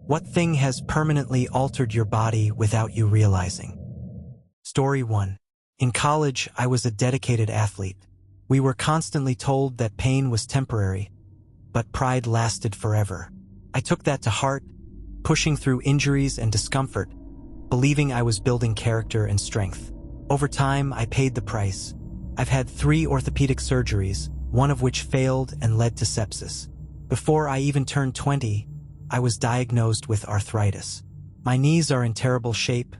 What thing has permanently altered your body without you realizing? Story 1. In college, I was a dedicated athlete. We were constantly told that pain was temporary, but pride lasted forever. I took that to heart, pushing through injuries and discomfort, believing I was building character and strength. Over time, I paid the price. I've had 3 orthopedic surgeries, one of which failed and led to sepsis. Before I even turned 20, I was diagnosed with arthritis. My knees are in terrible shape,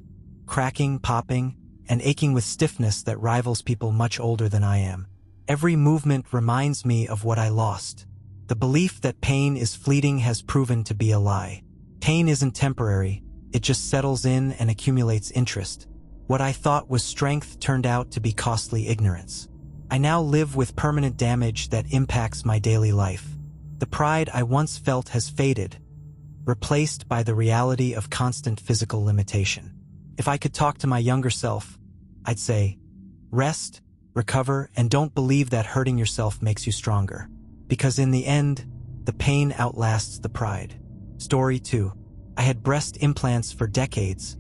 cracking, popping, and aching with stiffness that rivals people much older than I am. Every movement reminds me of what I lost. The belief that pain is fleeting has proven to be a lie. Pain isn't temporary, it just settles in and accumulates interest. What I thought was strength turned out to be costly ignorance. I now live with permanent damage that impacts my daily life. The pride I once felt has faded, replaced by the reality of constant physical limitation. If I could talk to my younger self, I'd say, rest, recover, and don't believe that hurting yourself makes you stronger. Because in the end, the pain outlasts the pride. Story 2. I had breast implants for decades,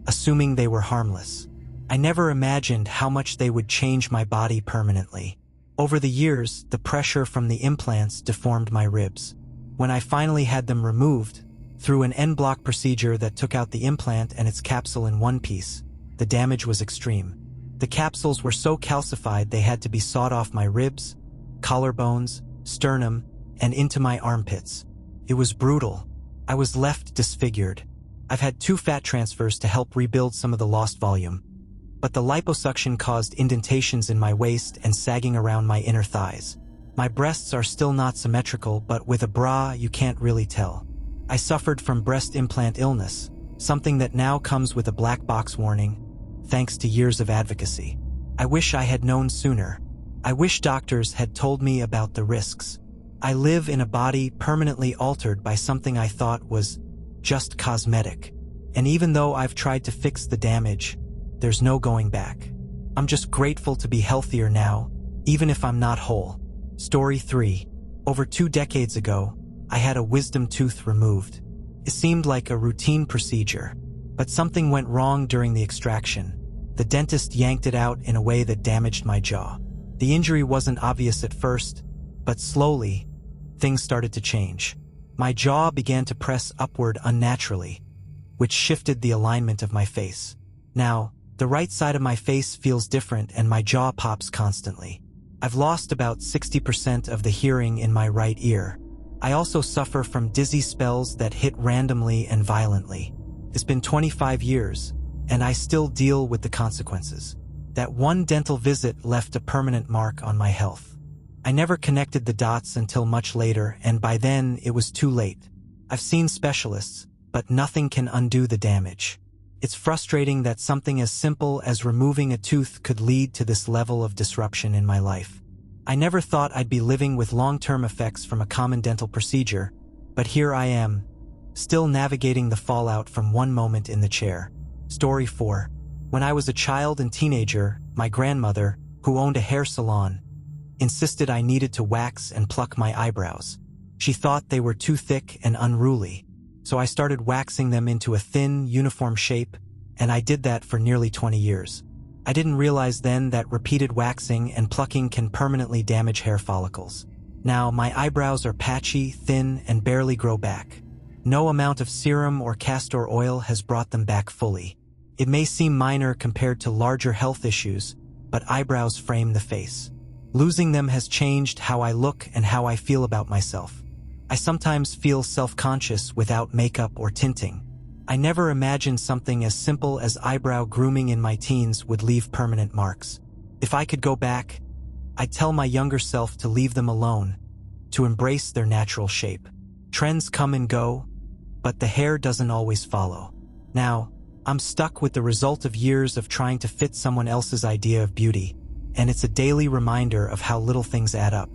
assuming they were harmless. I never imagined how much they would change my body permanently. Over the years, the pressure from the implants deformed my ribs. When I finally had them removed, through an en-bloc procedure that took out the implant and its capsule in one piece, the damage was extreme. The capsules were so calcified they had to be sawed off my ribs, collarbones, sternum, and into my armpits. It was brutal. I was left disfigured. I've had 2 fat transfers to help rebuild some of the lost volume, but the liposuction caused indentations in my waist and sagging around my inner thighs. My breasts are still not symmetrical, but with a bra you can't really tell. I suffered from breast implant illness, something that now comes with a black box warning, thanks to years of advocacy. I wish I had known sooner. I wish doctors had told me about the risks. I live in a body permanently altered by something I thought was just cosmetic. And even though I've tried to fix the damage, there's no going back. I'm just grateful to be healthier now, even if I'm not whole. Story 3. Over 2 decades ago, I had a wisdom tooth removed. It seemed like a routine procedure, but something went wrong during the extraction. The dentist yanked it out in a way that damaged my jaw. The injury wasn't obvious at first, but slowly, things started to change. My jaw began to press upward unnaturally, which shifted the alignment of my face. Now, the right side of my face feels different and my jaw pops constantly. I've lost about 60% of the hearing in my right ear. I also suffer from dizzy spells that hit randomly and violently. It's been 25 years, and I still deal with the consequences. That one dental visit left a permanent mark on my health. I never connected the dots until much later, and by then it was too late. I've seen specialists, but nothing can undo the damage. It's frustrating that something as simple as removing a tooth could lead to this level of disruption in my life. I never thought I'd be living with long-term effects from a common dental procedure, but here I am, still navigating the fallout from one moment in the chair. Story 4. When I was a child and teenager, my grandmother, who owned a hair salon, insisted I needed to wax and pluck my eyebrows. She thought they were too thick and unruly, so I started waxing them into a thin, uniform shape, and I did that for nearly 20 years. I didn't realize then that repeated waxing and plucking can permanently damage hair follicles. Now, my eyebrows are patchy, thin, and barely grow back. No amount of serum or castor oil has brought them back fully. It may seem minor compared to larger health issues, but eyebrows frame the face. Losing them has changed how I look and how I feel about myself. I sometimes feel self-conscious without makeup or tinting. I never imagined something as simple as eyebrow grooming in my teens would leave permanent marks. If I could go back, I'd tell my younger self to leave them alone, to embrace their natural shape. Trends come and go, but the hair doesn't always follow. Now, I'm stuck with the result of years of trying to fit someone else's idea of beauty, and it's a daily reminder of how little things add up.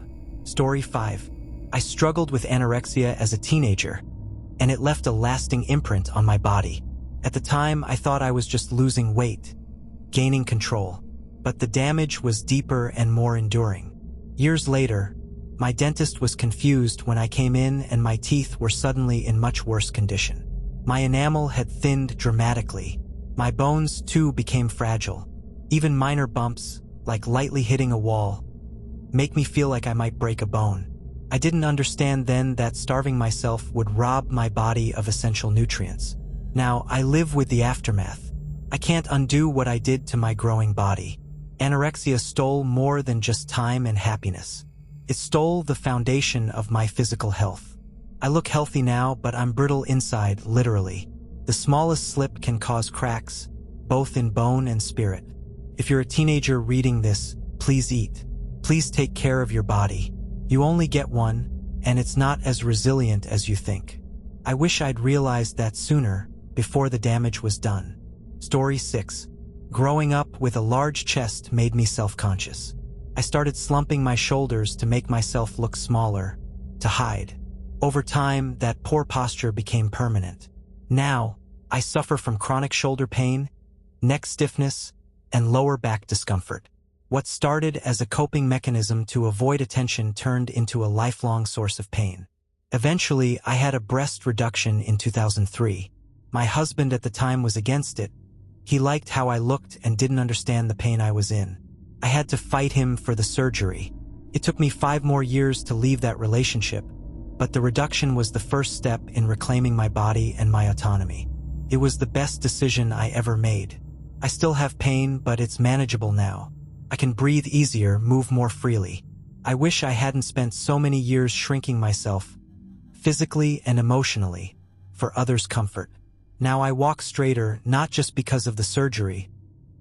Story 5. I struggled with anorexia as a teenager, and it left a lasting imprint on my body. At the time, I thought I was just losing weight, gaining control, but the damage was deeper and more enduring. Years later, my dentist was confused when I came in and my teeth were suddenly in much worse condition. My enamel had thinned dramatically. My bones, too, became fragile. Even minor bumps, like lightly hitting a wall, make me feel like I might break a bone. I didn't understand then that starving myself would rob my body of essential nutrients. Now, I live with the aftermath. I can't undo what I did to my growing body. Anorexia stole more than just time and happiness. It stole the foundation of my physical health. I look healthy now, but I'm brittle inside, literally. The smallest slip can cause cracks, both in bone and spirit. If you're a teenager reading this, please eat. Please take care of your body. You only get one, and it's not as resilient as you think. I wish I'd realized that sooner, before the damage was done. Story 6. Growing up with a large chest made me self-conscious. I started slumping my shoulders to make myself look smaller, to hide. Over time, that poor posture became permanent. Now, I suffer from chronic shoulder pain, neck stiffness, and lower back discomfort. What started as a coping mechanism to avoid attention turned into a lifelong source of pain. Eventually, I had a breast reduction in 2003. My husband at the time was against it. He liked how I looked and didn't understand the pain I was in. I had to fight him for the surgery. It took me 5 more years to leave that relationship, but the reduction was the first step in reclaiming my body and my autonomy. It was the best decision I ever made. I still have pain, but it's manageable now. I can breathe easier, move more freely. I wish I hadn't spent so many years shrinking myself, physically and emotionally, for others' comfort. Now I walk straighter, not just because of the surgery,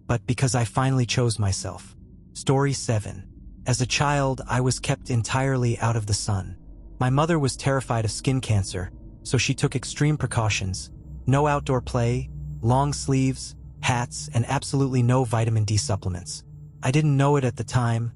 but because I finally chose myself. Story 7. As a child, I was kept entirely out of the sun. My mother was terrified of skin cancer, so she took extreme precautions. No outdoor play, long sleeves, hats, and absolutely no vitamin D supplements. I didn't know it at the time,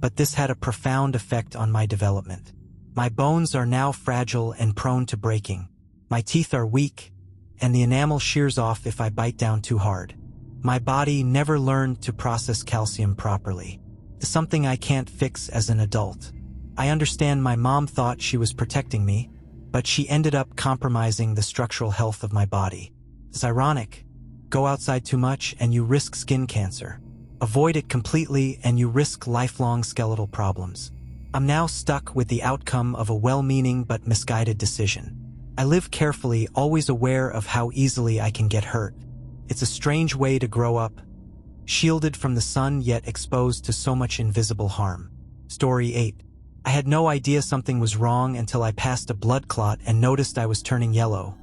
but this had a profound effect on my development. My bones are now fragile and prone to breaking. My teeth are weak, and the enamel shears off if I bite down too hard. My body never learned to process calcium properly. It's something I can't fix as an adult. I understand my mom thought she was protecting me, but she ended up compromising the structural health of my body. It's ironic. Go outside too much and you risk skin cancer. Avoid it completely and you risk lifelong skeletal problems. I'm now stuck with the outcome of a well-meaning but misguided decision. I live carefully, always aware of how easily I can get hurt. It's a strange way to grow up, shielded from the sun yet exposed to so much invisible harm. Story 8. I had no idea something was wrong until I passed a blood clot and noticed I was turning yellow.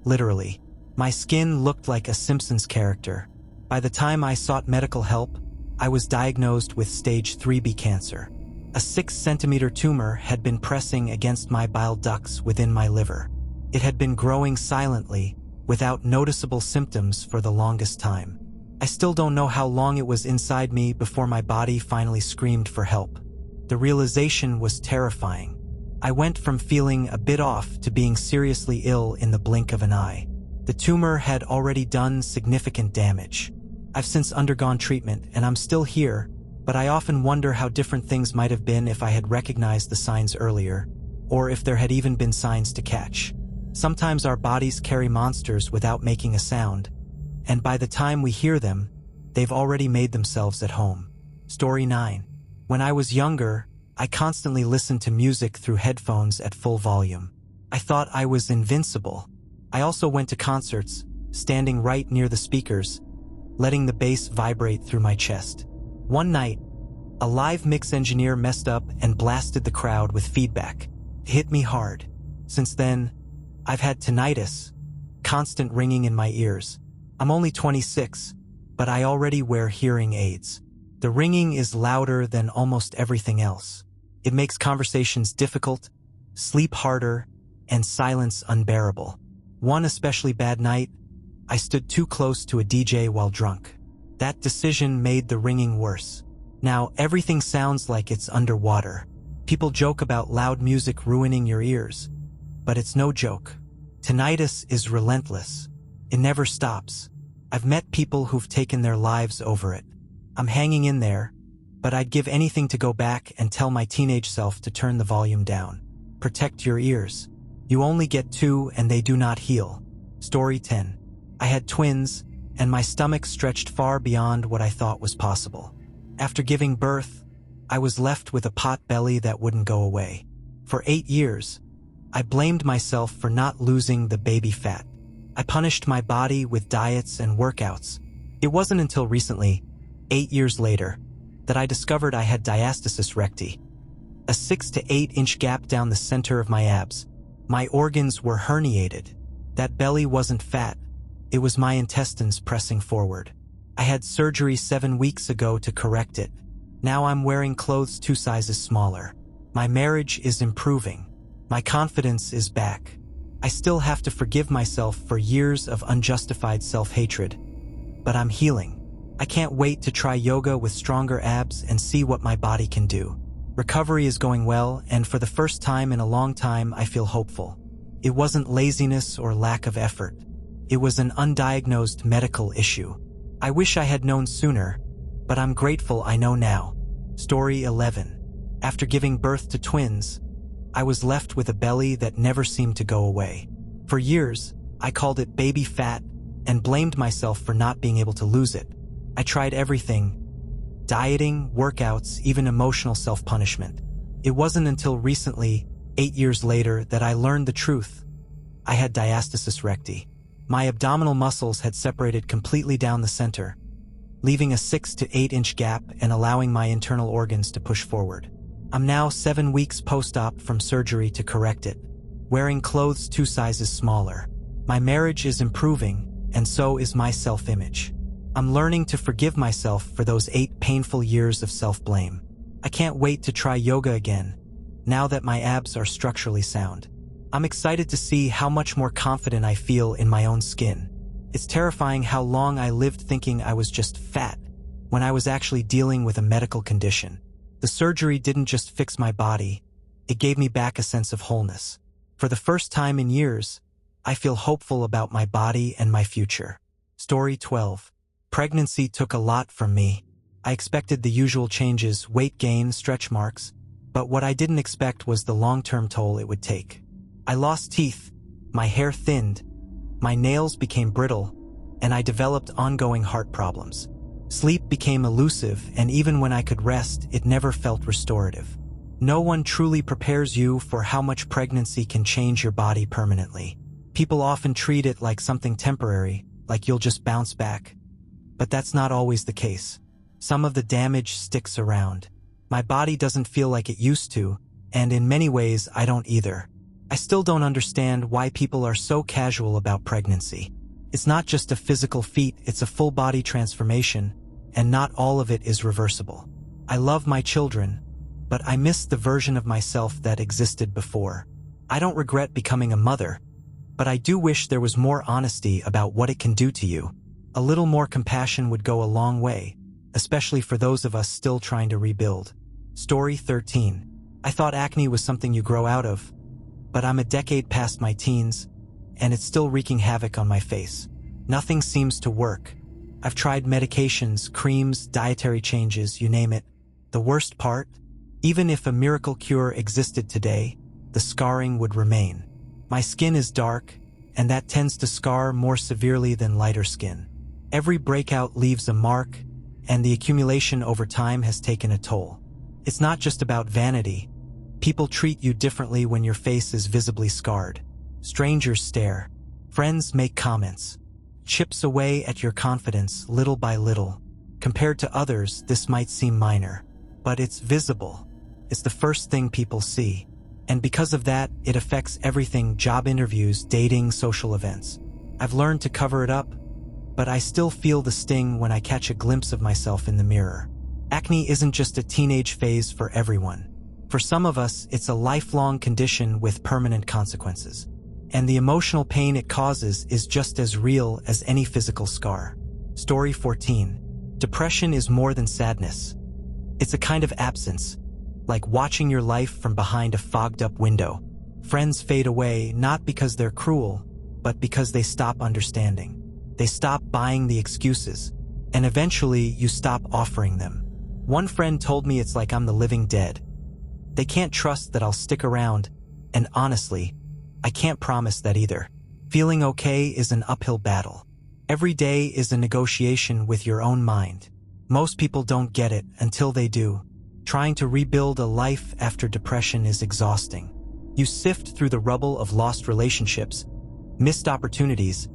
Literally. My skin looked like a Simpsons character. By the time I sought medical help, I was diagnosed with stage 3B cancer. A 6-centimeter tumor had been pressing against my bile ducts within my liver. It had been growing silently, without noticeable symptoms for the longest time. I still don't know how long it was inside me before my body finally screamed for help. The realization was terrifying. I went from feeling a bit off to being seriously ill in the blink of an eye. The tumor had already done significant damage. I've since undergone treatment and I'm still here, but I often wonder how different things might have been if I had recognized the signs earlier, or if there had even been signs to catch. Sometimes our bodies carry monsters without making a sound, and by the time we hear them, they've already made themselves at home. Story 9. When I was younger, I constantly listened to music through headphones at full volume. I thought I was invincible. I also went to concerts, standing right near the speakers, letting the bass vibrate through my chest. One night, a live mix engineer messed up and blasted the crowd with feedback. It hit me hard. Since then, I've had tinnitus, constant ringing in my ears. I'm only 26, but I already wear hearing aids. The ringing is louder than almost everything else. It makes conversations difficult, sleep harder, and silence unbearable. One especially bad night, I stood too close to a DJ while drunk. That decision made the ringing worse. Now everything sounds like it's underwater. People joke about loud music ruining your ears, but it's no joke. Tinnitus is relentless. It never stops. I've met people who've taken their lives over it. I'm hanging in there, but I'd give anything to go back and tell my teenage self to turn the volume down. Protect your ears. You only get 2 and they do not heal. Story 10. I had twins, and my stomach stretched far beyond what I thought was possible. After giving birth, I was left with a pot belly that wouldn't go away. For 8 years, I blamed myself for not losing the baby fat. I punished my body with diets and workouts. It wasn't until recently, 8 years later, that I discovered I had diastasis recti, a 6 to 8 inch gap down the center of my abs. My organs were herniated. That belly wasn't fat. It was my intestines pressing forward. I had surgery 7 weeks ago to correct it. Now I'm wearing clothes 2 sizes smaller. My marriage is improving. My confidence is back. I still have to forgive myself for years of unjustified self-hatred. But I'm healing. I can't wait to try yoga with stronger abs and see what my body can do. Recovery is going well, and for the first time in a long time, I feel hopeful. It wasn't laziness or lack of effort. It was an undiagnosed medical issue. I wish I had known sooner, but I'm grateful I know now. Story 11. After giving birth to twins, I was left with a belly that never seemed to go away. For years, I called it baby fat and blamed myself for not being able to lose it. I tried everything: dieting, workouts, even emotional self-punishment. It wasn't until recently, 8 years later, that I learned the truth. I had diastasis recti. My abdominal muscles had separated completely down the center, leaving a 6 to 8 inch gap and allowing my internal organs to push forward. I'm now 7 weeks post-op from surgery to correct it, wearing clothes 2 sizes smaller. My marriage is improving, and so is my self-image. I'm learning to forgive myself for those 8 painful years of self-blame. I can't wait to try yoga again, now that my abs are structurally sound. I'm excited to see how much more confident I feel in my own skin. It's terrifying how long I lived thinking I was just fat, when I was actually dealing with a medical condition. The surgery didn't just fix my body, it gave me back a sense of wholeness. For the first time in years, I feel hopeful about my body and my future. Story 12. Pregnancy took a lot from me. I expected the usual changes: weight gain, stretch marks, but what I didn't expect was the long-term toll it would take. I lost teeth, my hair thinned, my nails became brittle, and I developed ongoing heart problems. Sleep became elusive, and even when I could rest, it never felt restorative. No one truly prepares you for how much pregnancy can change your body permanently. People often treat it like something temporary, like you'll just bounce back. But that's not always the case. Some of the damage sticks around. My body doesn't feel like it used to, and in many ways I don't either. I still don't understand why people are so casual about pregnancy. It's not just a physical feat, it's a full-body transformation, and not all of it is reversible. I love my children, but I miss the version of myself that existed before. I don't regret becoming a mother, but I do wish there was more honesty about what it can do to you. A little more compassion would go a long way, especially for those of us still trying to rebuild. Story 13. I thought acne was something you grow out of, but I'm a decade past my teens, and it's still wreaking havoc on my face. Nothing seems to work. I've tried medications, creams, dietary changes, you name it. The worst part? Even if a miracle cure existed today, the scarring would remain. My skin is dark, and that tends to scar more severely than lighter skin. Every breakout leaves a mark, and the accumulation over time has taken a toll. It's not just about vanity. People treat you differently when your face is visibly scarred. Strangers stare. Friends make comments. Chips away at your confidence little by little. Compared to others, this might seem minor, but it's visible. It's the first thing people see. And because of that, it affects everything: job interviews, dating, social events. I've learned to cover it up, but I still feel the sting when I catch a glimpse of myself in the mirror. Acne isn't just a teenage phase for everyone. For some of us, it's a lifelong condition with permanent consequences. And the emotional pain it causes is just as real as any physical scar. Story 14. Depression is more than sadness. It's a kind of absence, like watching your life from behind a fogged-up window. Friends fade away not because they're cruel, but because they stop understanding. They stop buying the excuses, and eventually you stop offering them. One friend told me it's like I'm the living dead. They can't trust that I'll stick around, and honestly, I can't promise that either. Feeling okay is an uphill battle. Every day is a negotiation with your own mind. Most people don't get it until they do. Trying to rebuild a life after depression is exhausting. You sift through the rubble of lost relationships, missed opportunities,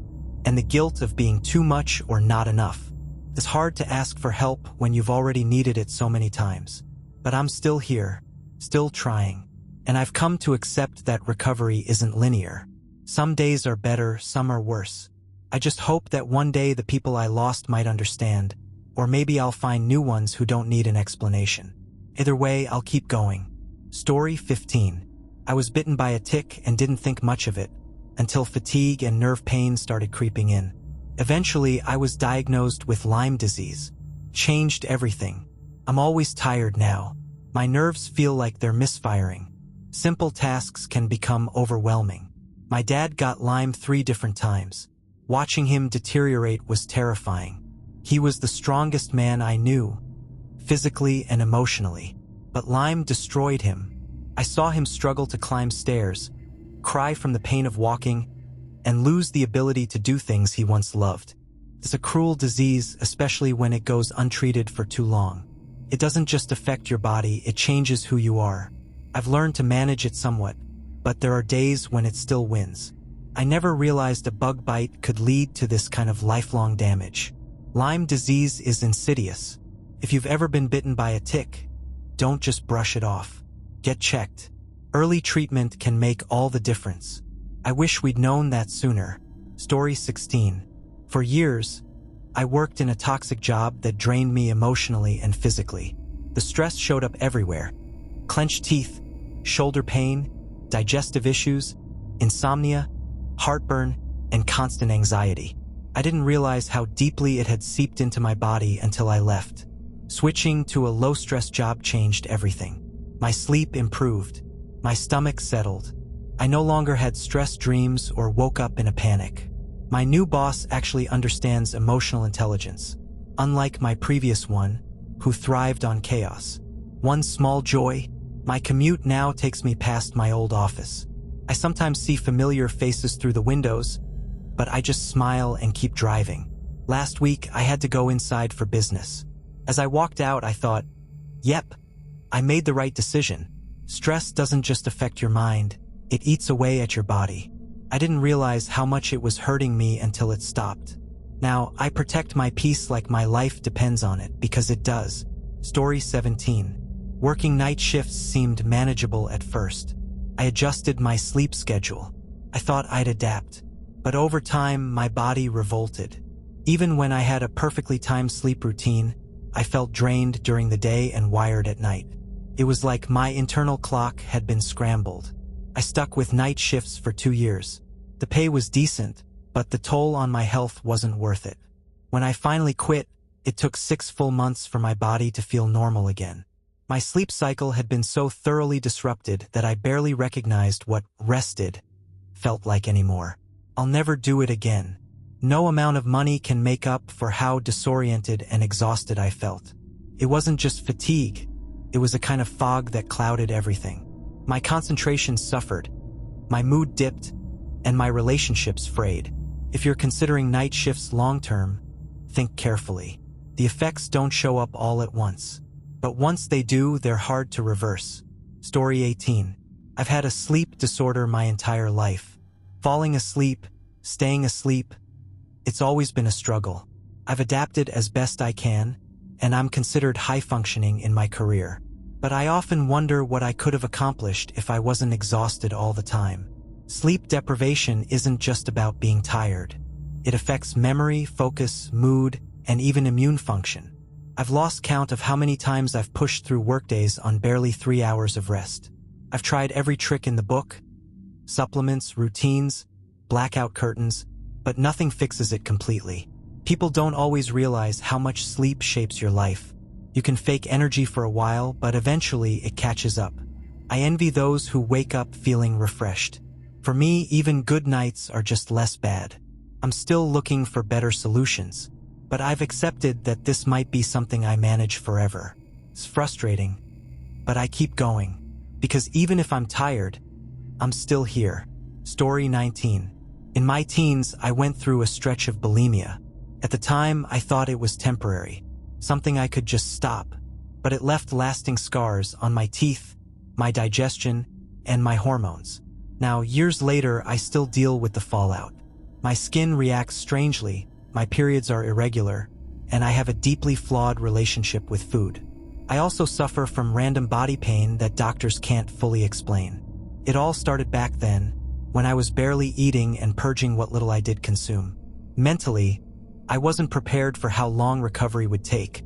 and the guilt of being too much or not enough. It's hard to ask for help when you've already needed it so many times. But I'm still here, still trying. And I've come to accept that recovery isn't linear. Some days are better, some are worse. I just hope that one day the people I lost might understand, or maybe I'll find new ones who don't need an explanation. Either way, I'll keep going. Story 15. I was bitten by a tick and didn't think much of it, until fatigue and nerve pain started creeping in. Eventually, I was diagnosed with Lyme disease. Changed everything. I'm always tired now. My nerves feel like they're misfiring. Simple tasks can become overwhelming. My dad got Lyme 3 different times. Watching him deteriorate was terrifying. He was the strongest man I knew, physically and emotionally. But Lyme destroyed him. I saw him struggle to climb stairs, cry from the pain of walking, and lose the ability to do things he once loved. It's a cruel disease, especially when it goes untreated for too long. It doesn't just affect your body, it changes who you are. I've learned to manage it somewhat, but there are days when it still wins. I never realized a bug bite could lead to this kind of lifelong damage. Lyme disease is insidious. If you've ever been bitten by a tick, don't just brush it off. Get checked. Early treatment can make all the difference. I wish we'd known that sooner. Story 16. For years, I worked in a toxic job that drained me emotionally and physically. The stress showed up everywhere. Clenched teeth, shoulder pain, digestive issues, insomnia, heartburn, and constant anxiety. I didn't realize how deeply it had seeped into my body until I left. Switching to a low-stress job changed everything. My sleep improved. My stomach settled. I no longer had stress dreams or woke up in a panic. My new boss actually understands emotional intelligence, unlike my previous one, who thrived on chaos. One small joy, my commute now takes me past my old office. I sometimes see familiar faces through the windows, but I just smile and keep driving. Last week, I had to go inside for business. As I walked out, I thought, yep, I made the right decision. Stress doesn't just affect your mind, it eats away at your body. I didn't realize how much it was hurting me until it stopped. Now, I protect my peace like my life depends on it, because it does. Story 17. Working night shifts seemed manageable at first. I adjusted my sleep schedule. I thought I'd adapt. But over time, my body revolted. Even when I had a perfectly timed sleep routine, I felt drained during the day and wired at night. It was like my internal clock had been scrambled. I stuck with night shifts for 2 years. The pay was decent, but the toll on my health wasn't worth it. When I finally quit, it took 6 full months for my body to feel normal again. My sleep cycle had been so thoroughly disrupted that I barely recognized what rested felt like anymore. I'll never do it again. No amount of money can make up for how disoriented and exhausted I felt. It wasn't just fatigue. It was a kind of fog that clouded everything. My concentration suffered, my mood dipped, and my relationships frayed. If you're considering night shifts long-term, think carefully. The effects don't show up all at once. But once they do, they're hard to reverse. Story 18. I've had a sleep disorder my entire life. Falling asleep, staying asleep, it's always been a struggle. I've adapted as best I can, and I'm considered high-functioning in my career. But I often wonder what I could have accomplished if I wasn't exhausted all the time. Sleep deprivation isn't just about being tired. It affects memory, focus, mood, and even immune function. I've lost count of how many times I've pushed through workdays on barely 3 hours of rest. I've tried every trick in the book, supplements, routines, blackout curtains, but nothing fixes it completely. People don't always realize how much sleep shapes your life. You can fake energy for a while, but eventually it catches up. I envy those who wake up feeling refreshed. For me, even good nights are just less bad. I'm still looking for better solutions, but I've accepted that this might be something I manage forever. It's frustrating, but I keep going, because even if I'm tired, I'm still here. Story 19. In my teens, I went through a stretch of bulimia. At the time, I thought it was temporary, something I could just stop, but it left lasting scars on my teeth, my digestion, and my hormones. Now, years later, I still deal with the fallout. My skin reacts strangely, my periods are irregular, and I have a deeply flawed relationship with food. I also suffer from random body pain that doctors can't fully explain. It all started back then, when I was barely eating and purging what little I did consume. Mentally, I wasn't prepared for how long recovery would take,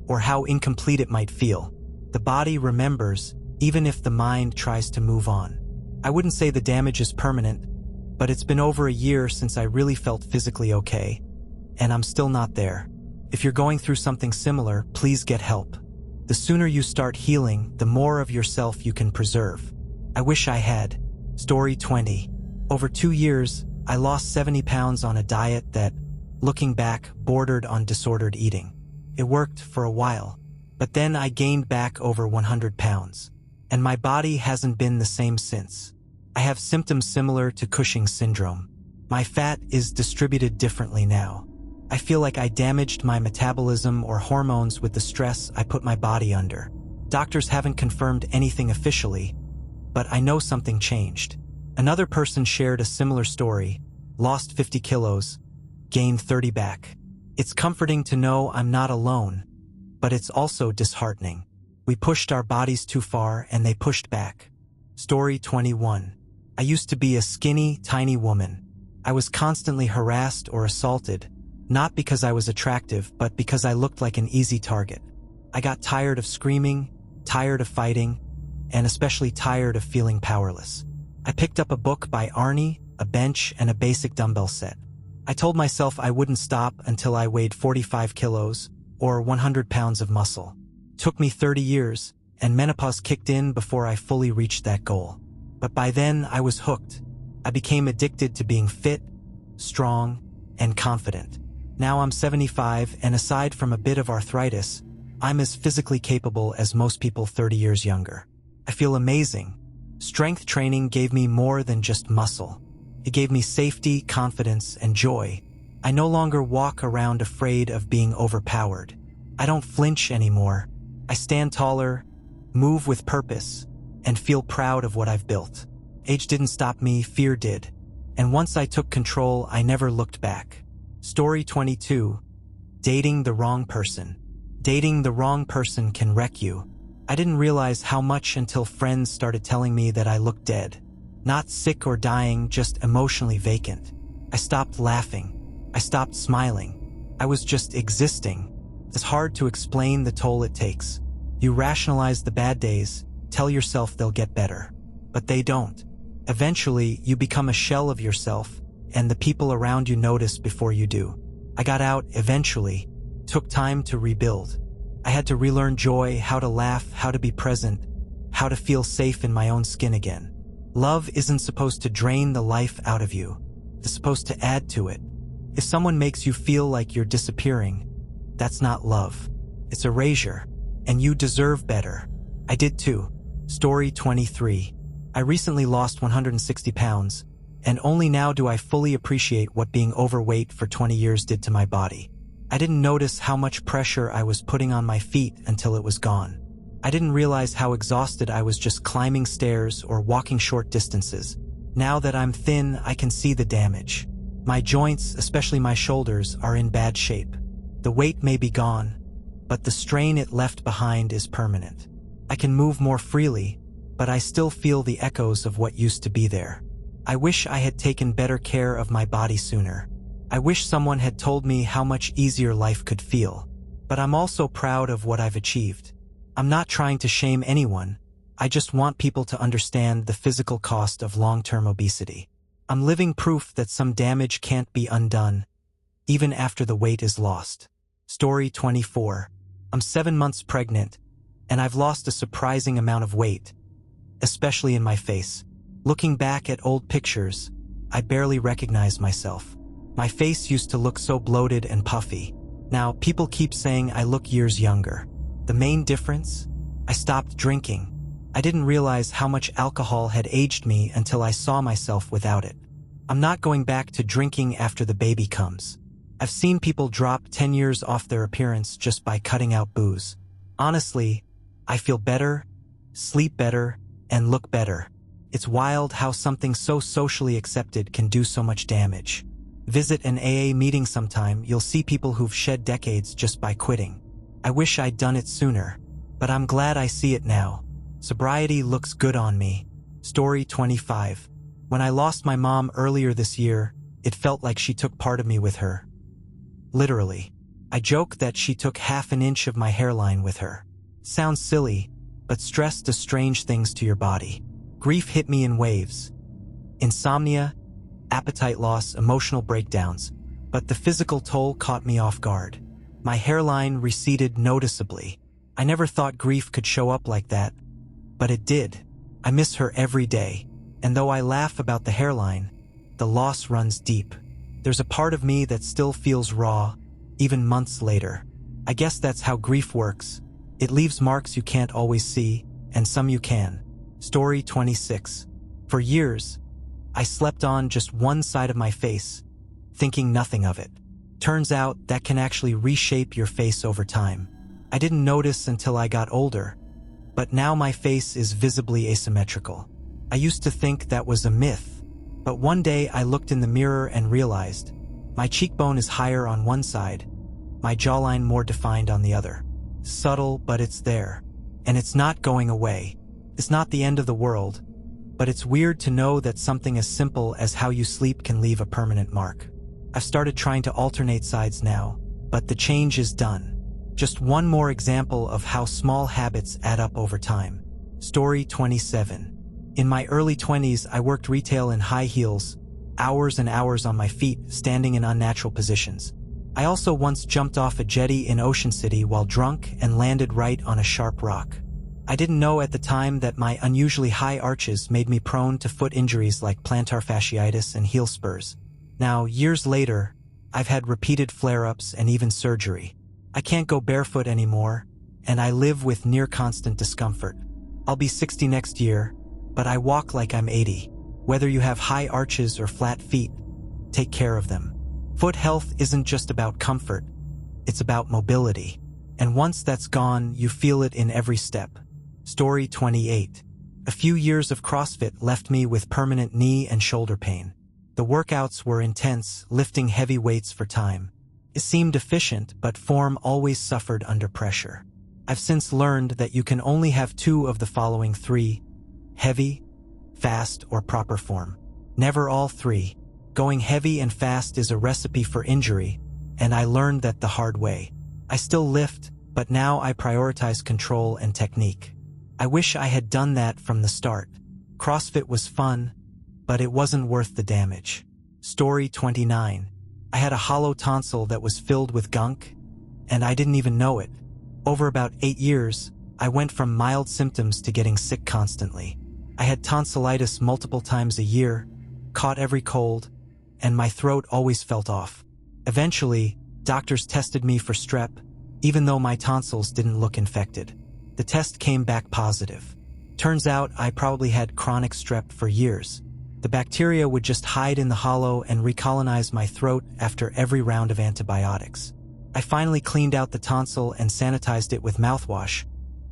or how incomplete it might feel. The body remembers, even if the mind tries to move on. I wouldn't say the damage is permanent, but it's been over a year since I really felt physically okay, and I'm still not there. If you're going through something similar, please get help. The sooner you start healing, the more of yourself you can preserve. I wish I had. Story 20. Over 2 years, I lost 70 pounds on a diet that, looking back, bordered on disordered eating. It worked for a while, but then I gained back over 100 pounds, and my body hasn't been the same since. I have symptoms similar to Cushing's syndrome. My fat is distributed differently now. I feel like I damaged my metabolism or hormones with the stress I put my body under. Doctors haven't confirmed anything officially, but I know something changed. Another person shared a similar story, lost 50 kilos, gained 30 back. It's comforting to know I'm not alone, but it's also disheartening. We pushed our bodies too far and they pushed back. Story 21. I used to be a skinny, tiny woman. I was constantly harassed or assaulted, not because I was attractive, but because I looked like an easy target. I got tired of screaming, tired of fighting, and especially tired of feeling powerless. I picked up a book by Arnie, a bench, and a basic dumbbell set. I told myself I wouldn't stop until I weighed 45 kilos, or 100 pounds of muscle. It took me 30 years, and menopause kicked in before I fully reached that goal. But by then, I was hooked. I became addicted to being fit, strong, and confident. Now I'm 75, and aside from a bit of arthritis, I'm as physically capable as most people 30 years younger. I feel amazing. Strength training gave me more than just muscle. It gave me safety, confidence, and joy. I no longer walk around afraid of being overpowered. I don't flinch anymore. I stand taller, move with purpose, and feel proud of what I've built. Age didn't stop me, fear did. And once I took control, I never looked back. Story 22. Dating the wrong person. Dating the wrong person can wreck you. I didn't realize how much until friends started telling me that I looked dead. Not sick or dying, just emotionally vacant. I stopped laughing. I stopped smiling. I was just existing. It's hard to explain the toll it takes. You rationalize the bad days, tell yourself they'll get better. But they don't. Eventually, you become a shell of yourself, and the people around you notice before you do. I got out eventually. Took time to rebuild. I had to relearn joy, how to laugh, how to be present, how to feel safe in my own skin again. Love isn't supposed to drain the life out of you. It's supposed to add to it. If someone makes you feel like you're disappearing, that's not love. It's erasure, and you deserve better. I did too. Story 23. I recently lost 160 pounds, and only now do I fully appreciate what being overweight for 20 years did to my body. I didn't notice how much pressure I was putting on my feet until it was gone. I didn't realize how exhausted I was just climbing stairs or walking short distances. Now that I'm thin, I can see the damage. My joints, especially my shoulders, are in bad shape. The weight may be gone, but the strain it left behind is permanent. I can move more freely, but I still feel the echoes of what used to be there. I wish I had taken better care of my body sooner. I wish someone had told me how much easier life could feel. But I'm also proud of what I've achieved. I'm not trying to shame anyone. I just want people to understand the physical cost of long-term obesity. I'm living proof that some damage can't be undone, even after the weight is lost. Story 24. I'm 7 months pregnant, and I've lost a surprising amount of weight, especially in my face. Looking back at old pictures, I barely recognize myself. My face used to look so bloated and puffy. Now, people keep saying I look years younger. The main difference? I stopped drinking. I didn't realize how much alcohol had aged me until I saw myself without it. I'm not going back to drinking after the baby comes. I've seen people drop 10 years off their appearance just by cutting out booze. Honestly, I feel better, sleep better, and look better. It's wild how something so socially accepted can do so much damage. Visit an AA meeting sometime, you'll see people who've shed decades just by quitting. I wish I'd done it sooner, but I'm glad I see it now. Sobriety looks good on me. Story 25. When I lost my mom earlier this year, it felt like she took part of me with her. Literally. I joke that she took half an inch of my hairline with her. Sounds silly, but stress does strange things to your body. Grief hit me in waves. Insomnia, appetite loss, emotional breakdowns, but the physical toll caught me off guard. My hairline receded noticeably. I never thought grief could show up like that, but it did. I miss her every day, and though I laugh about the hairline, the loss runs deep. There's a part of me that still feels raw, even months later. I guess that's how grief works. It leaves marks you can't always see, and some you can. Story 26. For years, I slept on just one side of my face, thinking nothing of it. Turns out that can actually reshape your face over time. I didn't notice until I got older, but now my face is visibly asymmetrical. I used to think that was a myth, but one day I looked in the mirror and realized my cheekbone is higher on one side, my jawline more defined on the other. Subtle, but it's there, and it's not going away. It's not the end of the world, but it's weird to know that something as simple as how you sleep can leave a permanent mark. I've started trying to alternate sides now, but the change is done. Just one more example of how small habits add up over time. Story 27. In my early 20s, I worked retail in high heels, hours and hours on my feet, standing in unnatural positions. I also once jumped off a jetty in Ocean City while drunk and landed right on a sharp rock. I didn't know at the time that my unusually high arches made me prone to foot injuries like plantar fasciitis and heel spurs. Now, years later, I've had repeated flare-ups and even surgery. I can't go barefoot anymore, and I live with near-constant discomfort. I'll be 60 next year, but I walk like I'm 80. Whether you have high arches or flat feet, take care of them. Foot health isn't just about comfort, it's about mobility. And once that's gone, you feel it in every step. Story 28. A few years of CrossFit left me with permanent knee and shoulder pain. The workouts were intense, lifting heavy weights for time. It seemed efficient, but form always suffered under pressure. I've since learned that you can only have two of the following three: heavy, fast, or proper form. Never all three. Going heavy and fast is a recipe for injury, and I learned that the hard way. I still lift, but now I prioritize control and technique. I wish I had done that from the start. CrossFit was fun, but it wasn't worth the damage. Story 29. I had a hollow tonsil that was filled with gunk, and I didn't even know it. Over about 8 years, I went from mild symptoms to getting sick constantly. I had tonsillitis multiple times a year, caught every cold, and my throat always felt off. Eventually, doctors tested me for strep, even though my tonsils didn't look infected. The test came back positive. Turns out I probably had chronic strep for years. The bacteria would just hide in the hollow and recolonize my throat after every round of antibiotics. I finally cleaned out the tonsil and sanitized it with mouthwash,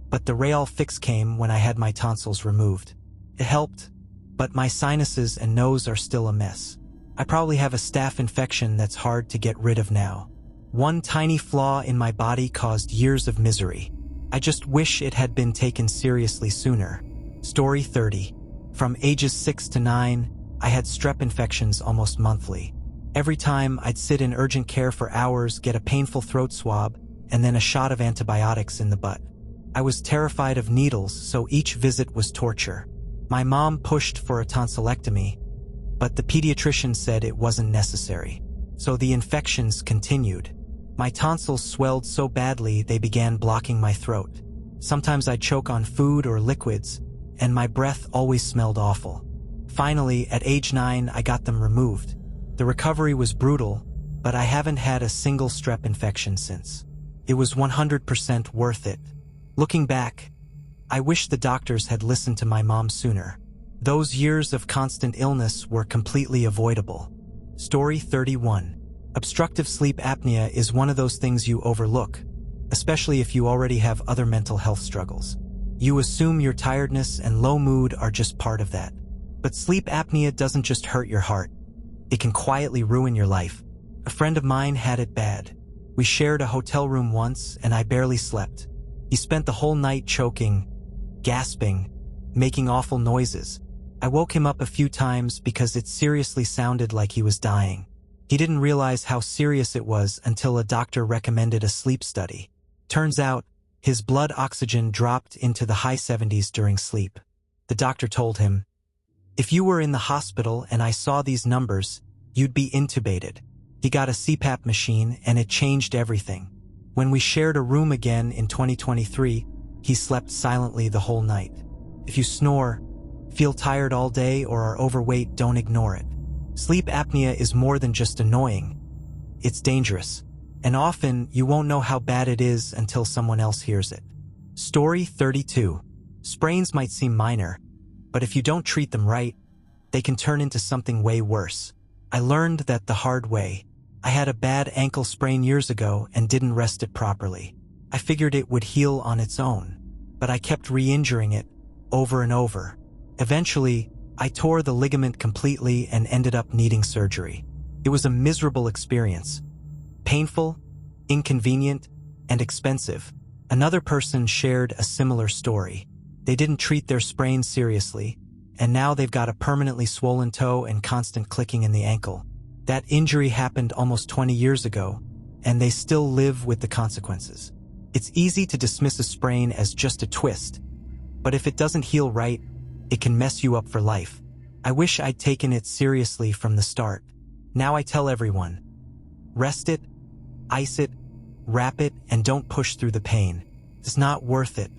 but the real fix came when I had my tonsils removed. It helped, but my sinuses and nose are still a mess. I probably have a staph infection that's hard to get rid of now. One tiny flaw in my body caused years of misery. I just wish it had been taken seriously sooner. Story 30. From ages 6 to 9, I had strep infections almost monthly. Every time I'd sit in urgent care for hours, get a painful throat swab, and then a shot of antibiotics in the butt. I was terrified of needles, so each visit was torture. My mom pushed for a tonsillectomy, but the pediatrician said it wasn't necessary. So the infections continued. My tonsils swelled so badly they began blocking my throat. Sometimes I'd choke on food or liquids, and my breath always smelled awful. Finally, at age 9, I got them removed. The recovery was brutal, but I haven't had a single strep infection since. It was 100% worth it. Looking back, I wish the doctors had listened to my mom sooner. Those years of constant illness were completely avoidable. Story 31. Obstructive sleep apnea is one of those things you overlook, especially if you already have other mental health struggles. You assume your tiredness and low mood are just part of that. But sleep apnea doesn't just hurt your heart. It can quietly ruin your life. A friend of mine had it bad. We shared a hotel room once and I barely slept. He spent the whole night choking, gasping, making awful noises. I woke him up a few times because it seriously sounded like he was dying. He didn't realize how serious it was until a doctor recommended a sleep study. Turns out, his blood oxygen dropped into the high 70s during sleep. The doctor told him, "If you were in the hospital and I saw these numbers, you'd be intubated." He got a CPAP machine and it changed everything. When we shared a room again in 2023, he slept silently the whole night. If you snore, feel tired all day, or are overweight, don't ignore it. Sleep apnea is more than just annoying. It's dangerous. And often, you won't know how bad it is until someone else hears it. Story 32. Sprains might seem minor, but if you don't treat them right, they can turn into something way worse. I learned that the hard way. I had a bad ankle sprain years ago and didn't rest it properly. I figured it would heal on its own, but I kept re-injuring it over and over. Eventually, I tore the ligament completely and ended up needing surgery. It was a miserable experience. Painful, inconvenient, and expensive. Another person shared a similar story. They didn't treat their sprain seriously, and now they've got a permanently swollen toe and constant clicking in the ankle. That injury happened almost 20 years ago, and they still live with the consequences. It's easy to dismiss a sprain as just a twist, but if it doesn't heal right, it can mess you up for life. I wish I'd taken it seriously from the start. Now I tell everyone, rest it, ice it, wrap it, and don't push through the pain. It's not worth it.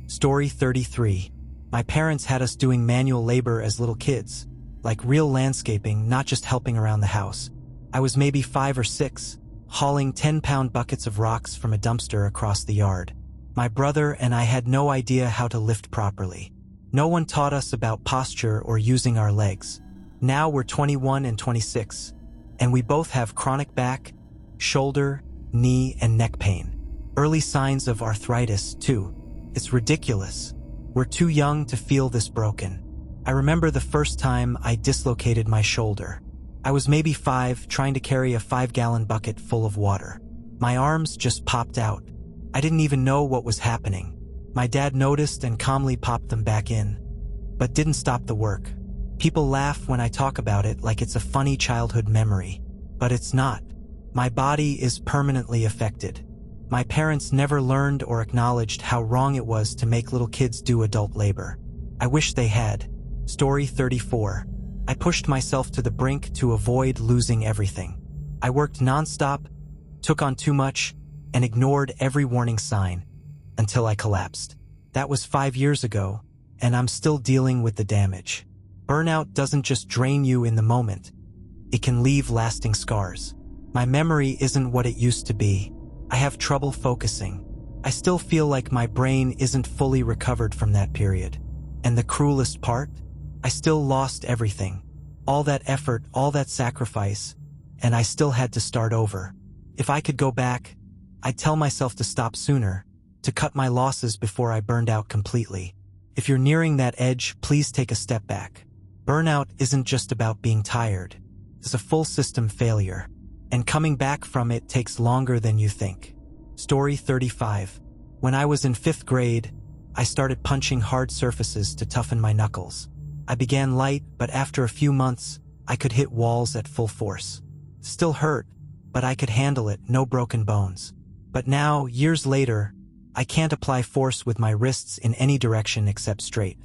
Story 33. My parents had us doing manual labor as little kids, like real landscaping, not just helping around the house. I was maybe 5 or 6, hauling 10-pound buckets of rocks from a dumpster across the yard. My brother and I had no idea how to lift properly. No one taught us about posture or using our legs. Now we're 21 and 26, and we both have chronic back, shoulder, knee, and neck pain. Early signs of arthritis, too. It's ridiculous. We're too young to feel this broken. I remember the first time I dislocated my shoulder. I was maybe 5, trying to carry a 5-gallon bucket full of water. My arms just popped out. I didn't even know what was happening. My dad noticed and calmly popped them back in, but didn't stop the work. People laugh when I talk about it like it's a funny childhood memory, but it's not. My body is permanently affected. My parents never learned or acknowledged how wrong it was to make little kids do adult labor. I wish they had. Story 34. I pushed myself to the brink to avoid losing everything. I worked nonstop, took on too much, and ignored every warning sign until I collapsed. That was 5 years ago, and I'm still dealing with the damage. Burnout doesn't just drain you in the moment. It can leave lasting scars. My memory isn't what it used to be. I have trouble focusing. I still feel like my brain isn't fully recovered from that period. And the cruelest part? I still lost everything. All that effort, all that sacrifice, and I still had to start over. If I could go back, I'd tell myself to stop sooner, to cut my losses before I burned out completely. If you're nearing that edge, please take a step back. Burnout isn't just about being tired. It's a full system failure, and coming back from it takes longer than you think. Story 35. When I was in 5th grade, I started punching hard surfaces to toughen my knuckles. I began light, but after a few months, I could hit walls at full force. Still hurt, but I could handle it, no broken bones. But now, years later, I can't apply force with my wrists in any direction except straight.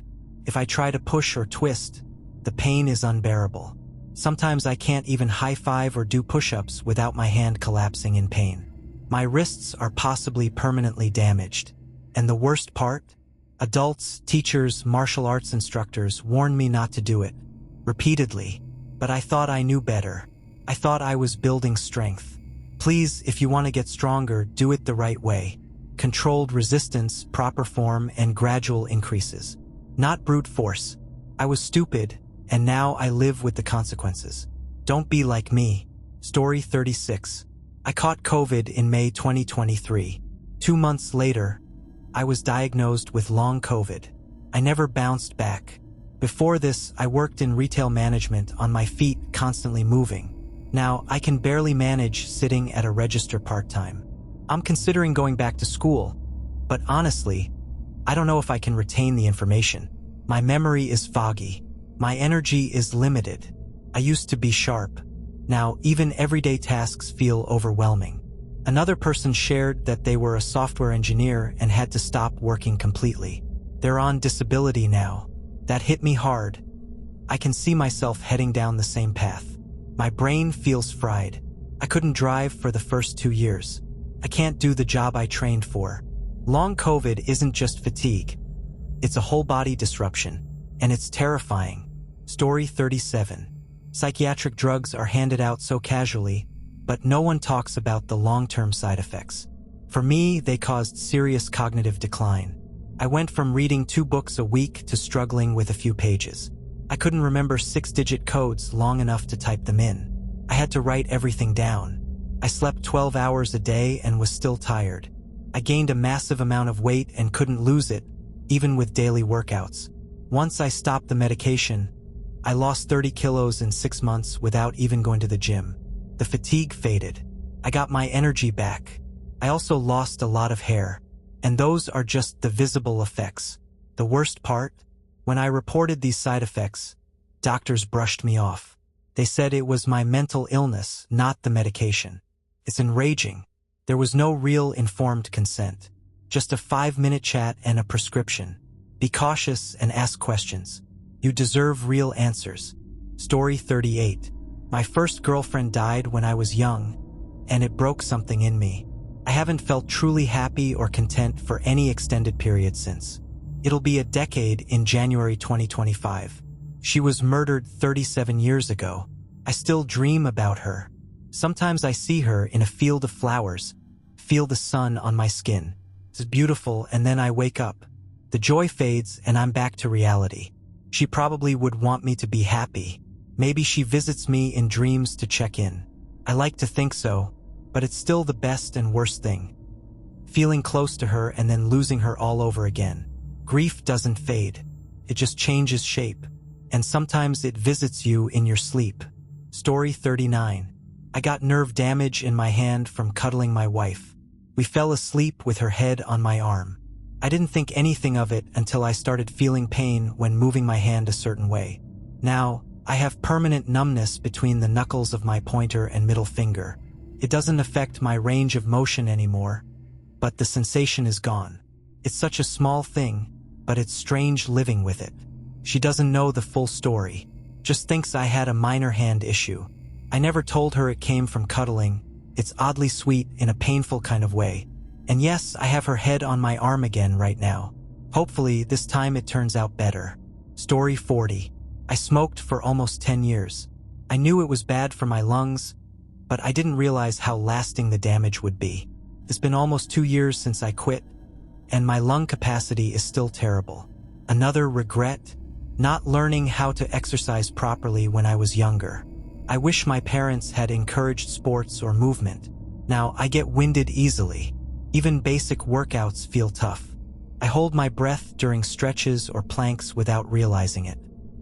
If I try to push or twist, the pain is unbearable. Sometimes I can't even high-five or do push-ups without my hand collapsing in pain. My wrists are possibly permanently damaged. And the worst part? Adults, teachers, martial arts instructors warned me not to do it, repeatedly. But I thought I knew better. I thought I was building strength. Please, if you want to get stronger, do it the right way. Controlled resistance, proper form, and gradual increases. Not brute force. I was stupid, and now I live with the consequences. Don't be like me. Story 36. I caught COVID in May 2023. 2 months later, I was diagnosed with long COVID. I never bounced back. Before this, I worked in retail management on my feet, constantly moving. Now, I can barely manage sitting at a register part-time. I'm considering going back to school, but honestly, I don't know if I can retain the information. My memory is foggy. My energy is limited. I used to be sharp. Now, even everyday tasks feel overwhelming. Another person shared that they were a software engineer and had to stop working completely. They're on disability now. That hit me hard. I can see myself heading down the same path. My brain feels fried. I couldn't drive for the first 2 years. I can't do the job I trained for. Long COVID isn't just fatigue. It's a whole body disruption, and it's terrifying. Story 37. Psychiatric drugs are handed out so casually, but no one talks about the long-term side effects. For me, they caused serious cognitive decline. I went from reading 2 books a week to struggling with a few pages. I couldn't remember 6-digit codes long enough to type them in. I had to write everything down. I slept 12 hours a day and was still tired. I gained a massive amount of weight and couldn't lose it, even with daily workouts. Once I stopped the medication, I lost 30 kilos in 6 months without even going to the gym. The fatigue faded. I got my energy back. I also lost a lot of hair. And those are just the visible effects. The worst part? When I reported these side effects, doctors brushed me off. They said it was my mental illness, not the medication. It's enraging. There was no real informed consent. Just a 5-minute chat and a prescription. Be cautious and ask questions. You deserve real answers. Story 38. My first girlfriend died when I was young, and it broke something in me. I haven't felt truly happy or content for any extended period since. It'll be a decade in January 2025. She was murdered 37 years ago. I still dream about her. Sometimes I see her in a field of flowers, feel the sun on my skin. It's beautiful, and then I wake up. The joy fades and I'm back to reality. She probably would want me to be happy. Maybe she visits me in dreams to check in. I like to think so, but it's still the best and worst thing. Feeling close to her and then losing her all over again. Grief doesn't fade. It just changes shape. And sometimes it visits you in your sleep. Story 39. I got nerve damage in my hand from cuddling my wife. We fell asleep with her head on my arm. I didn't think anything of it until I started feeling pain when moving my hand a certain way. Now, I have permanent numbness between the knuckles of my pointer and middle finger. It doesn't affect my range of motion anymore, but the sensation is gone. It's such a small thing, but it's strange living with it. She doesn't know the full story, just thinks I had a minor hand issue. I never told her it came from cuddling. It's oddly sweet in a painful kind of way. And yes, I have her head on my arm again right now. Hopefully, this time it turns out better. Story 40. I smoked for almost 10 years. I knew it was bad for my lungs, but I didn't realize how lasting the damage would be. It's been almost 2 years since I quit, and my lung capacity is still terrible. Another regret? Not learning how to exercise properly when I was younger. I wish my parents had encouraged sports or movement. Now, I get winded easily. Even basic workouts feel tough. I hold my breath during stretches or planks without realizing it.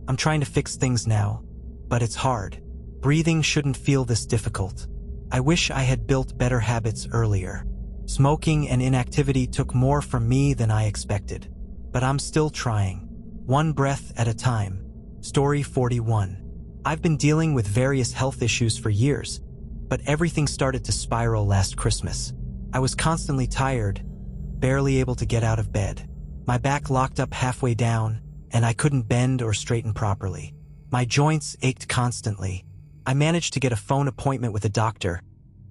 I'm trying to fix things now, but it's hard. Breathing shouldn't feel this difficult. I wish I had built better habits earlier. Smoking and inactivity took more from me than I expected. But I'm still trying. One breath at a time. Story 41. I've been dealing with various health issues for years, but everything started to spiral last Christmas. I was constantly tired, barely able to get out of bed. My back locked up halfway down, and I couldn't bend or straighten properly. My joints ached constantly. I managed to get a phone appointment with a doctor,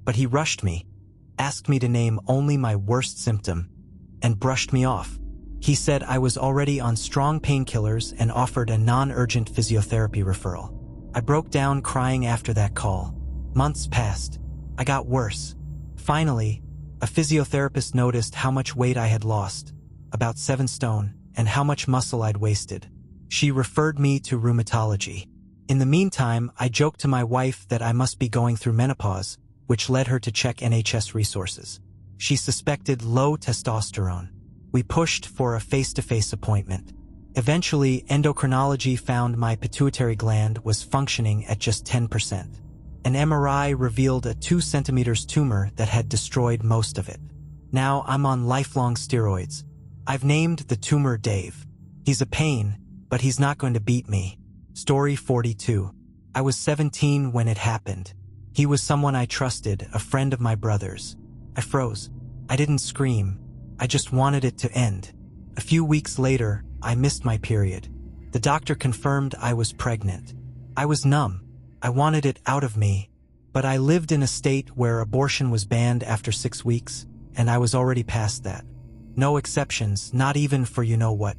but he rushed me, asked me to name only my worst symptom, and brushed me off. He said I was already on strong painkillers and offered a non-urgent physiotherapy referral. I broke down crying after that call. Months passed. I got worse. Finally, a physiotherapist noticed how much weight I had lost, about 7 stone, and how much muscle I'd wasted. She referred me to rheumatology. In the meantime, I joked to my wife that I must be going through menopause, which led her to check NHS resources. She suspected low testosterone. We pushed for a face-to-face appointment. Eventually, endocrinology found my pituitary gland was functioning at just 10%. An MRI revealed a 2 centimeters tumor that had destroyed most of it. Now I'm on lifelong steroids. I've named the tumor Dave. He's a pain, but he's not going to beat me. Story 42. I was 17 when it happened. He was someone I trusted, a friend of my brother's. I froze. I didn't scream. I just wanted it to end. A few weeks later, I missed my period. The doctor confirmed I was pregnant. I was numb. I wanted it out of me. But I lived in a state where abortion was banned after 6 weeks, and I was already past that. No exceptions, not even for you-know-what.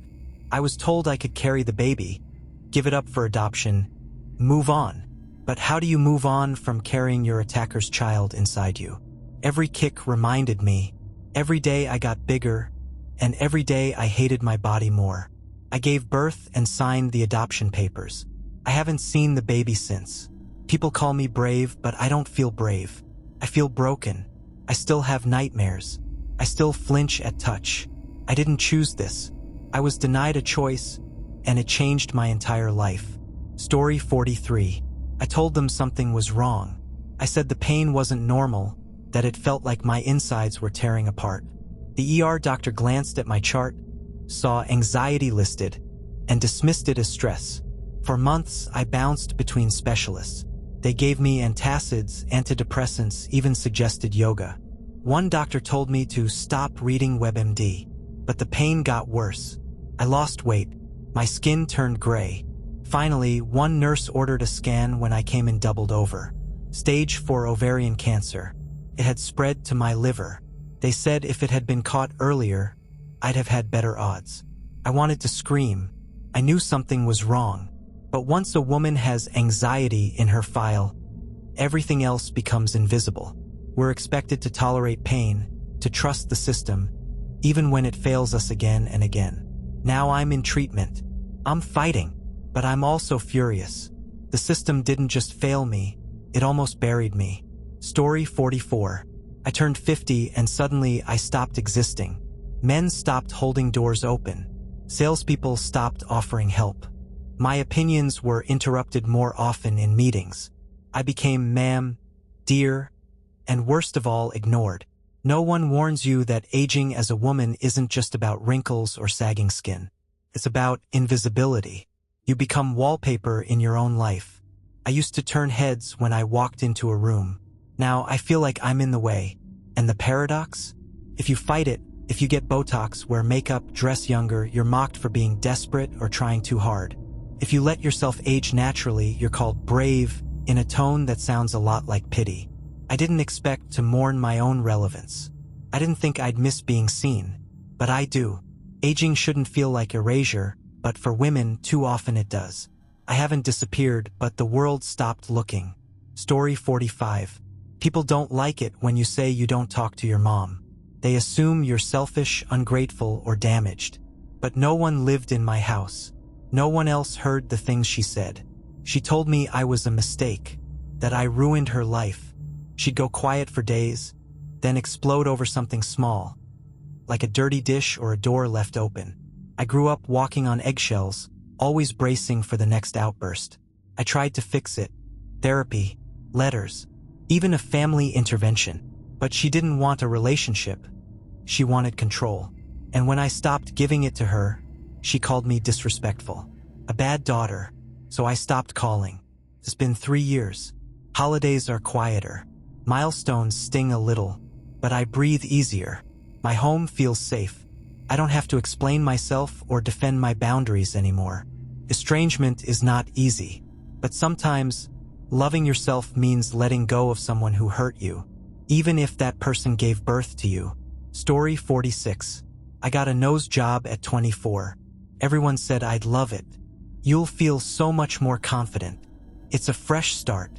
I was told I could carry the baby, give it up for adoption, move on. But how do you move on from carrying your attacker's child inside you? Every kick reminded me. Every day I got bigger, and every day I hated my body more. I gave birth and signed the adoption papers. I haven't seen the baby since. People call me brave, but I don't feel brave. I feel broken. I still have nightmares. I still flinch at touch. I didn't choose this. I was denied a choice, and it changed my entire life. Story 43. I told them something was wrong. I said the pain wasn't normal, that it felt like my insides were tearing apart. The ER doctor glanced at my chart, saw anxiety listed, and dismissed it as stress. For months, I bounced between specialists. They gave me antacids, antidepressants, even suggested yoga. One doctor told me to stop reading WebMD, but the pain got worse. I lost weight. My skin turned gray. Finally, one nurse ordered a scan when I came in doubled over. Stage 4 ovarian cancer. It had spread to my liver. They said if it had been caught earlier, I'd have had better odds. I wanted to scream. I knew something was wrong. But once a woman has anxiety in her file, everything else becomes invisible. We're expected to tolerate pain, to trust the system, even when it fails us again and again. Now I'm in treatment. I'm fighting, but I'm also furious. The system didn't just fail me, it almost buried me. Story 44. I turned 50 and suddenly I stopped existing. Men stopped holding doors open. Salespeople stopped offering help. My opinions were interrupted more often in meetings. I became ma'am, dear, and worst of all, ignored. No one warns you that aging as a woman isn't just about wrinkles or sagging skin. It's about invisibility. You become wallpaper in your own life. I used to turn heads when I walked into a room. Now I feel like I'm in the way. And the paradox? If you fight it, if you get Botox, wear makeup, dress younger, you're mocked for being desperate or trying too hard. If you let yourself age naturally, you're called brave in a tone that sounds a lot like pity. I didn't expect to mourn my own relevance. I didn't think I'd miss being seen. But I do. Aging shouldn't feel like erasure, but for women, too often it does. I haven't disappeared, but the world stopped looking. Story 45. People don't like it when you say you don't talk to your mom. They assume you're selfish, ungrateful, or damaged. But no one lived in my house. No one else heard the things she said. She told me I was a mistake, that I ruined her life. She'd go quiet for days, then explode over something small, like a dirty dish or a door left open. I grew up walking on eggshells, always bracing for the next outburst. I tried to fix it. Therapy, letters, even a family intervention. But she didn't want a relationship. She wanted control. And when I stopped giving it to her, she called me disrespectful. A bad daughter. So I stopped calling. It's been 3 years. Holidays are quieter. Milestones sting a little, but I breathe easier. My home feels safe. I don't have to explain myself or defend my boundaries anymore. Estrangement is not easy, but sometimes loving yourself means letting go of someone who hurt you, even if that person gave birth to you. Story 46. I got a nose job at 24. Everyone said I'd love it. You'll feel so much more confident. It's a fresh start.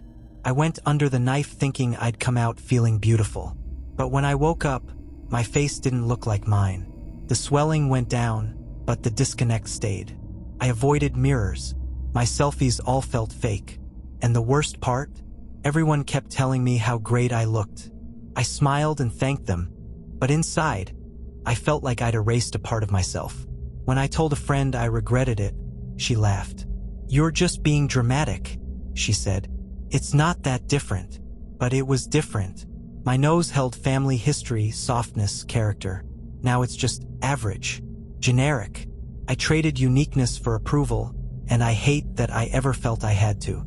I went under the knife thinking I'd come out feeling beautiful. But when I woke up, my face didn't look like mine. The swelling went down, but the disconnect stayed. I avoided mirrors. My selfies all felt fake. And the worst part? Everyone kept telling me how great I looked. I smiled and thanked them, but inside, I felt like I'd erased a part of myself. When I told a friend I regretted it, she laughed. "You're just being dramatic," she said. "It's not that different." But it was different. My nose held family history, softness, character. Now it's just average, generic. I traded uniqueness for approval, and I hate that I ever felt I had to.